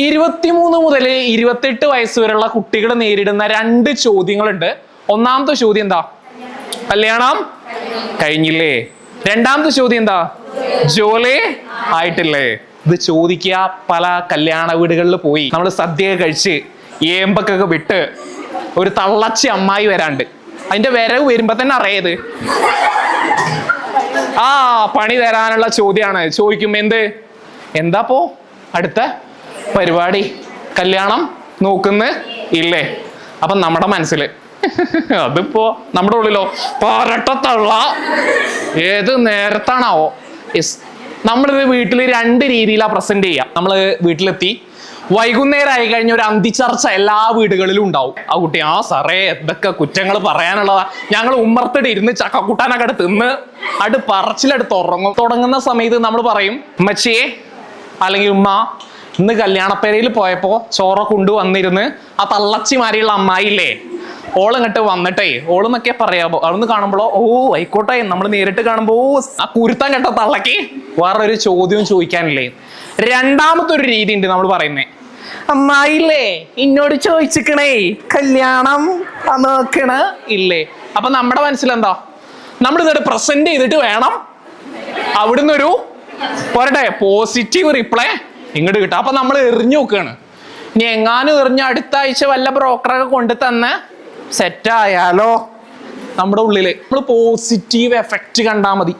23 മുതൽ 28 വയസ്സ് വരെയുള്ള കുട്ടികൾ നേരിടുന്ന 2 ചോദ്യങ്ങളുണ്ട്. ഒന്നാമത്തെ ചോദ്യം എന്താ? കല്യാണം കഴിഞ്ഞില്ലേ? രണ്ടാമത്തെ ചോദ്യം എന്താ? ജോലി ആയിട്ടില്ലേ? ഇത് ചോദിക്കുക. പല കല്യാണ വീടുകളിൽ പോയി നമ്മൾ സദ്യ കഴിച്ച് ഏമ്പക്കൊക്കെ വിട്ട് ഒരു തള്ളച്ചി അമ്മായി വരാണ്ട് അതിന്റെ വരവ് വരുമ്പോ തന്നെ അറിയത് പണി തരാനുള്ള ചോദ്യമാണ്. ചോദിക്കും എന്താപ്പോ അടുത്ത പരിപാടി? കല്യാണം നോക്കുന്ന ഇല്ലേ? അപ്പൊ നമ്മുടെ മനസ്സില് അതിപ്പോ നമ്മുടെ ഉള്ളിലോ പരട്ടത്തള്ള ഏത് നേരത്താണാവോ? നമ്മളിത് വീട്ടിൽ 2 രീതിയിലാണ് പ്രസന്റ് ചെയ്യുക. നമ്മള് വീട്ടിലെത്തി വൈകുന്നേരം ആയി കഴിഞ്ഞ ഒരു അന്തിച്ചർച്ച എല്ലാ വീടുകളിലും ഉണ്ടാവും. ആ കുട്ടി സാറേ എന്തൊക്കെ കുറ്റങ്ങൾ പറയാനുള്ളതാ, ഞങ്ങൾ ഉമ്മർത്തിട്ട് ഇരുന്ന് ചക്കക്കൂട്ടാനൊക്കെ എടുത്ത് തിന്ന് പറച്ചിലെടുത്ത് തുടങ്ങുന്ന സമയത്ത് നമ്മൾ പറയും, ഉമ്മച്ചിയെ അല്ലെങ്കിൽ ഉമ്മ, ഇന്ന് കല്യാണപ്പേരയിൽ പോയപ്പോ ചോറ കൊണ്ടുവന്നിരുന്ന് ആ തള്ളച്ചിമാരിയുള്ള അമ്മായില്ലേ, ഓളിങ്ങോട്ട് വന്നിട്ടേ ഓളെന്നൊക്കെ പറയാമോ, അവിടുന്ന് കാണുമ്പോഴോ ആയിക്കോട്ടെ, നമ്മൾ നേരിട്ട് കാണുമ്പോ ആ കുരുത്താൻ കേട്ട തള്ളക്ക് വേറൊരു ചോദ്യവും ചോദിക്കാനില്ലേ. രണ്ടാമത്തെ ഒരു രീതി ഉണ്ട് നമ്മൾ പറയുന്നേ, അമ്മായില്ലേ എന്നോട് ചോദിച്ചിക്കണേ കല്യാണം നോക്കണ ഇല്ലേ? അപ്പൊ നമ്മുടെ മനസ്സിലെന്താ, നമ്മൾ ഇതൊരു പ്രസന്റ് ചെയ്തിട്ട് വേണം അവിടുന്ന് ഒരു പോരട്ടെ പോസിറ്റീവ് റിപ്ലൈ ഇങ്ങോട്ട് കിട്ടുക. അപ്പൊ നമ്മൾ എറിഞ്ഞു നോക്കുകയാണ്. ഇനി എങ്ങാനും എറിഞ്ഞ അടുത്ത ആഴ്ച വല്ല ബ്രോക്കറൊക്കെ കൊണ്ടു തന്നെ സെറ്റായാലോ? നമ്മുടെ ഉള്ളില് നമ്മൾ പോസിറ്റീവ് എഫക്റ്റ് കണ്ടാൽ മതി.